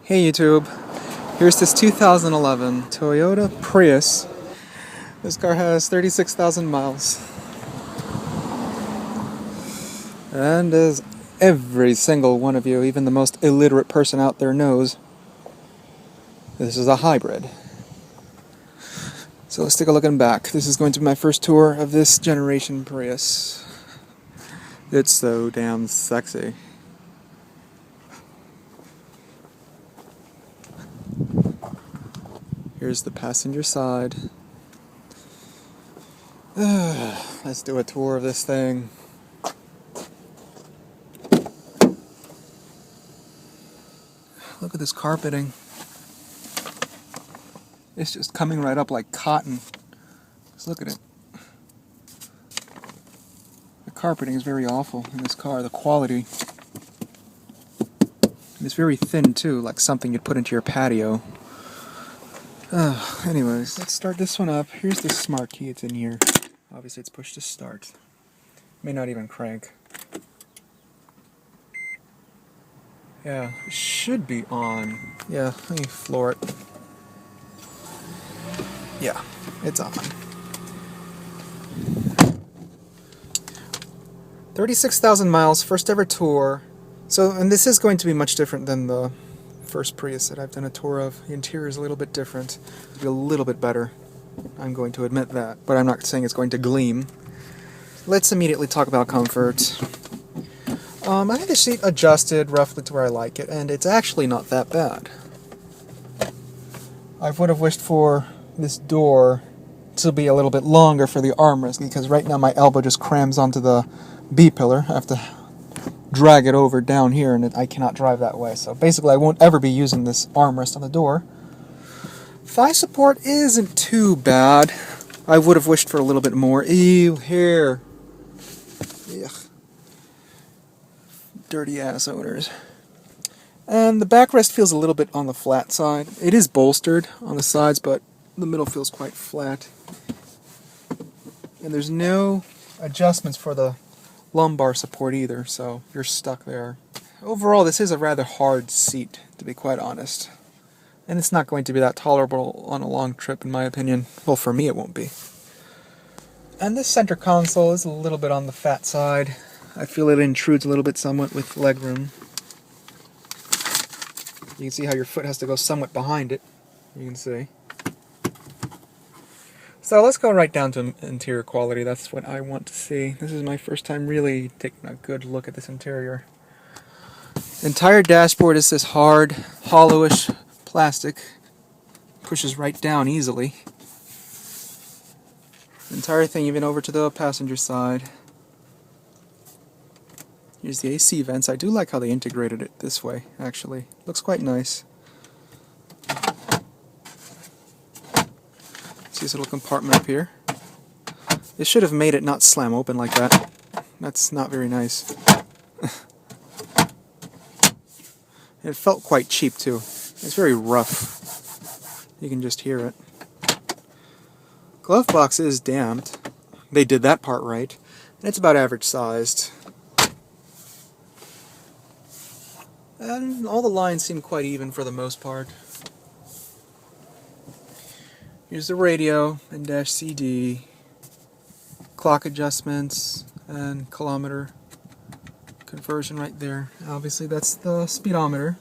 Hey YouTube, here's this 2011 Toyota Prius. This car has 36,000 miles. And as every single one of you, even the most illiterate person out there knows, this is a hybrid. So let's take a look in back. This is going to be my first tour of this generation Prius. It's so damn sexy. Here's the passenger side. Let's do a tour of this thing. Look at this carpeting. It's just coming right up like cotton. Just look at it. The carpeting is very awful in this car, the quality. And it's very thin too, like something you'd put into your patio. Anyways, let's start this one up. Here's the smart key, it's in here. Obviously it's push to start. May not even crank. Yeah, it should be on. Yeah, let me floor it. Yeah, it's on. 36,000 miles, first ever tour. So, and this is going to be much different than the first Prius that I've done a tour of. The interior is a little bit different. It'll be a little bit better. I'm going to admit that, but I'm not saying it's going to gleam. Let's immediately talk about comfort. I had the seat adjusted roughly to where I like it, and it's actually not that bad. I would have wished for this door to be a little bit longer for the armrest, because right now my elbow just crams onto the B-pillar. I have to drag it over down here, and I cannot drive that way. So basically I won't ever be using this armrest on the door. Thigh support isn't too bad. I would have wished for a little bit more. Ew, hair. Ugh. Dirty ass owners. And the backrest feels a little bit on the flat side. It is bolstered on the sides, but the middle feels quite flat. And there's no adjustments for the lumbar support either, so you're stuck there. Overall, this is a rather hard seat, to be quite honest. And it's not going to be that tolerable on a long trip, in my opinion. Well, for me it won't be. And this center console is a little bit on the fat side. I feel it intrudes a little bit somewhat with legroom. You can see how your foot has to go somewhat behind it. You can see. So let's go right down to interior quality. That's what I want to see. This is my first time really taking a good look at this interior. Entire dashboard is this hard, hollowish plastic. Pushes right down easily. The entire thing even over to the passenger side. Here's the AC vents. I do like how they integrated it this way, actually. Looks quite nice. See this little compartment up here? They should have made it not slam open like that. That's not very nice. It felt quite cheap too. It's very rough. You can just hear it. Glove box is damped. They did that part right. And it's about average sized. And all the lines seem quite even for the most part. Here's the radio and dash CD, clock adjustments, and kilometer conversion right there. Obviously that's the speedometer.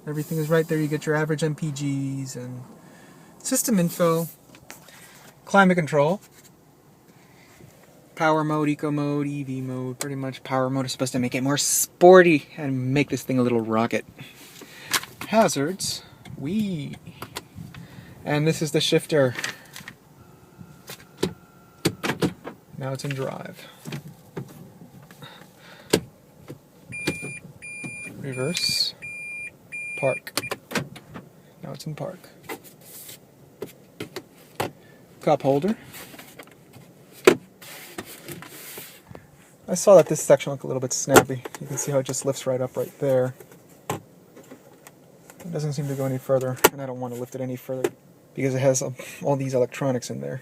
Everything is right there. You get your average MPGs and system info, climate control, power mode, eco mode, EV mode. Pretty much power mode is supposed to make it more sporty and make this thing a little rocket. Hazards, wee. And this is the shifter. Now it's in drive. Reverse. Park. Now it's in park. Cup holder. I saw that this section looked a little bit snappy. You can see how it just lifts right up right there. It doesn't seem to go any further, and I don't want to lift it any further because it has all these electronics in there.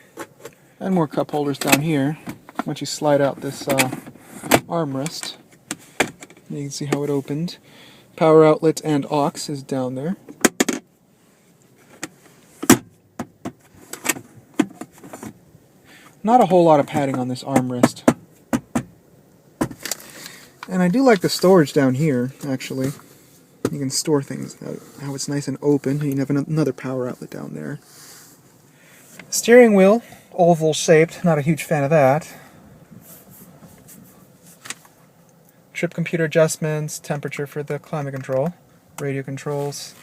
And more cup holders down here. Once you slide out this armrest, you can see how it opened. Power outlet and aux is down there. Not a whole lot of padding on this armrest. And I do like the storage down here, actually. You can store things, how it's nice and open, and you have another power outlet down there. Steering wheel, oval shaped, not a huge fan of that. Trip computer adjustments, temperature for the climate control, radio controls,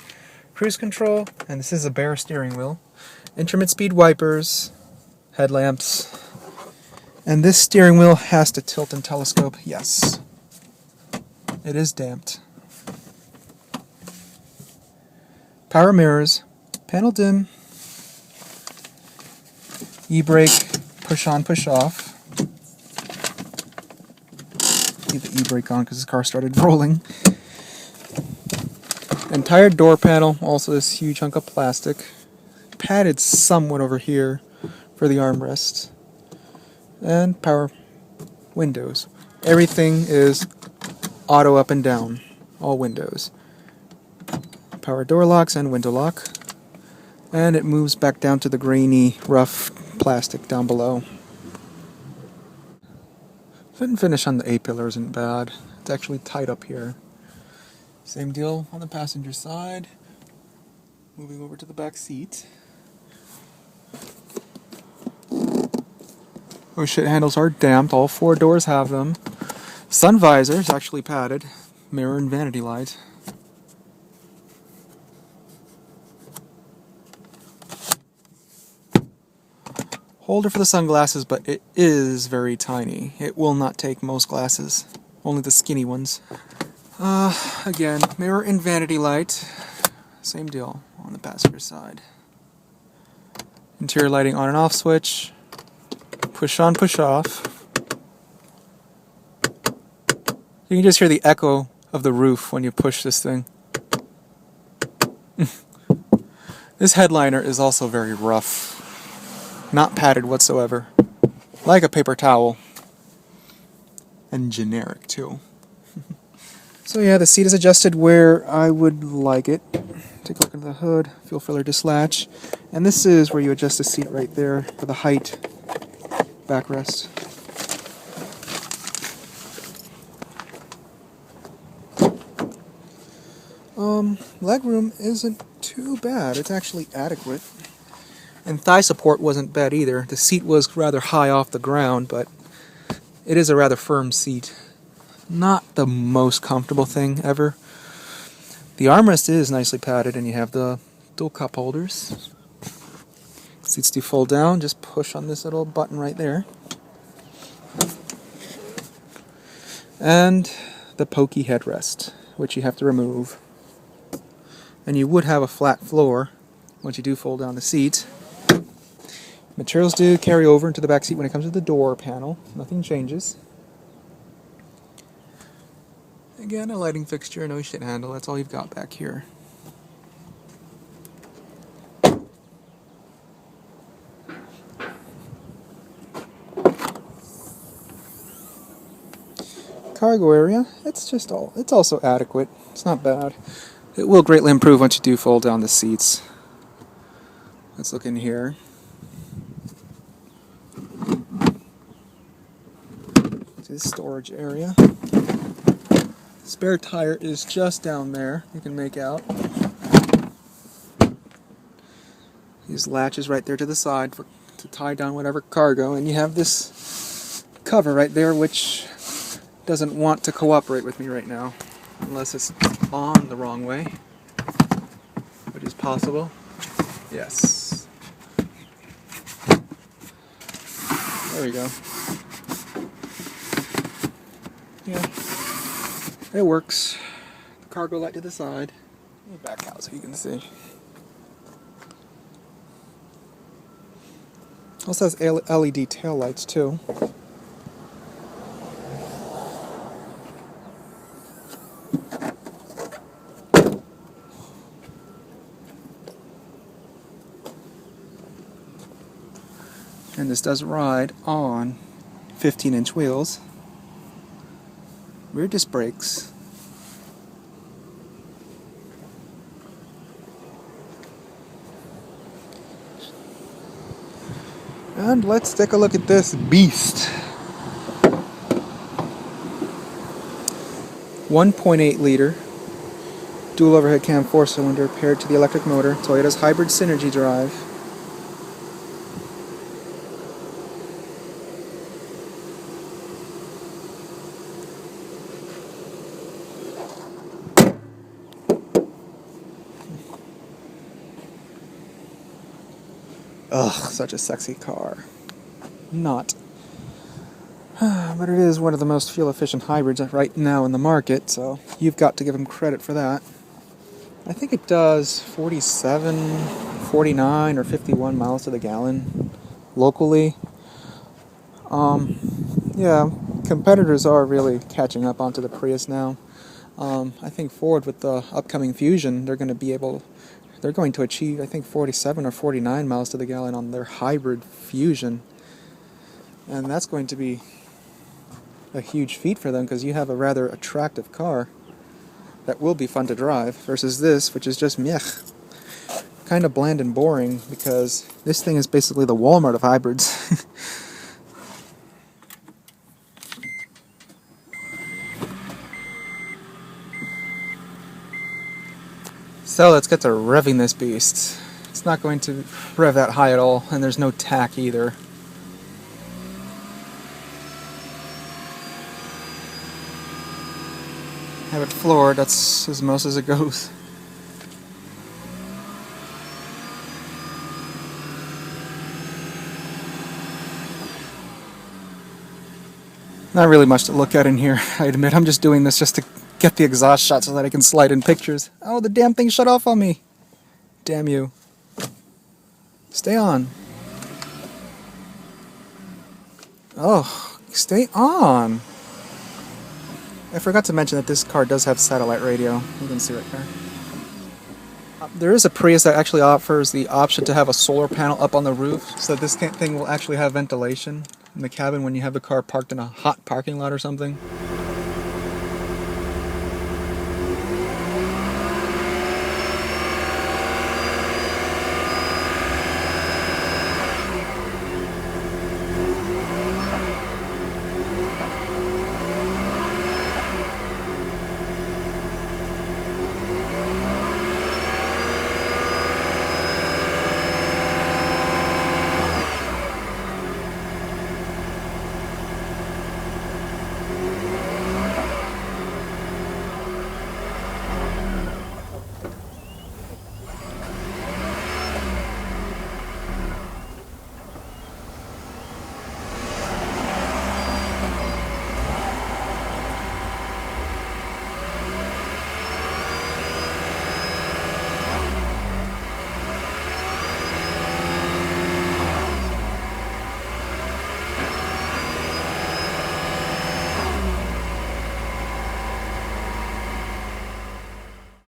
cruise control, and this is a bare steering wheel. Intermittent speed wipers, headlamps, and this steering wheel has to tilt and telescope, yes. It is damped. Power mirrors, panel dim, e-brake, push on, push off. Leave the e-brake on because this car started rolling. Entire door panel, also this huge hunk of plastic. Padded somewhat over here for the armrest. And power windows. Everything is auto up and down, all windows. Power door locks and window lock. And it moves back down to the grainy, rough plastic down below. Fit and finish on the A-pillar isn't bad. It's actually tight up here. Same deal on the passenger side. Moving over to the back seat. Oh shit, handles are damped. All 4 doors have them. Sun visor is actually padded. Mirror and vanity light. Holder for the sunglasses, but it is very tiny. It will not take most glasses, only the skinny ones. Again, mirror and vanity light. Same deal on the passenger side. Interior lighting on and off switch. Push on, push off. You can just hear the echo of the roof when you push this thing. This headliner is also very rough. Not padded whatsoever. Like a paper towel. And generic, too. So yeah, the seat is adjusted where I would like it. Take a look at the hood, fuel filler dislatch. And this is where you adjust the seat right there for the height backrest. Legroom isn't too bad. It's actually adequate. And thigh support wasn't bad either. The seat was rather high off the ground, but it is a rather firm seat. Not the most comfortable thing ever. The armrest is nicely padded, and you have the dual cup holders. Seats do fold down. Just push on this little button right there. And the pokey headrest, which you have to remove. And you would have a flat floor once you do fold down the seat. Materials do carry over into the back seat when it comes to the door panel. Nothing changes. Again, a lighting fixture, no shit handle. That's all you've got back here. Cargo area, it's also adequate. It's not bad. It will greatly improve once you do fold down the seats. Let's look in here. To the storage area. Spare tire is just down there. You can make out. These latches right there to the side to tie down whatever cargo, and you have this cover right there which doesn't want to cooperate with me right now unless it's on the wrong way, which is possible. Yes. There we go. Yeah. It works. The cargo light to the side. Let me back out so you can see. Also has LED tail lights too. And this does ride on 15-inch wheels. Rear disc brakes. And let's take a look at this beast. 1.8 liter dual overhead cam 4-cylinder paired to the electric motor. Toyota's hybrid synergy drive. Ugh, such a sexy car. Not. But it is one of the most fuel-efficient hybrids right now in the market, so you've got to give them credit for that. I think it does 47, 49, or 51 miles to the gallon locally. Yeah, competitors are really catching up onto the Prius now. I think Ford, with the upcoming Fusion, they're going to achieve, I think, 47 or 49 miles to the gallon on their hybrid Fusion. And that's going to be a huge feat for them, because you have a rather attractive car that will be fun to drive, versus this, which is just meh. Kind of bland and boring, because this thing is basically the Walmart of hybrids. So let's get to revving this beast. It's not going to rev that high at all, and there's no tack either. Have it floored, that's as most as it goes. Not really much to look at in here, I admit. I'm just doing this just to get the exhaust shot so that I can slide in pictures. Oh, the damn thing shut off on me. Damn you. Stay on. Oh, stay on. I forgot to mention that this car does have satellite radio. You can see right there. There is a Prius that actually offers the option to have a solar panel up on the roof, so this thing will actually have ventilation in the cabin when you have the car parked in a hot parking lot or something.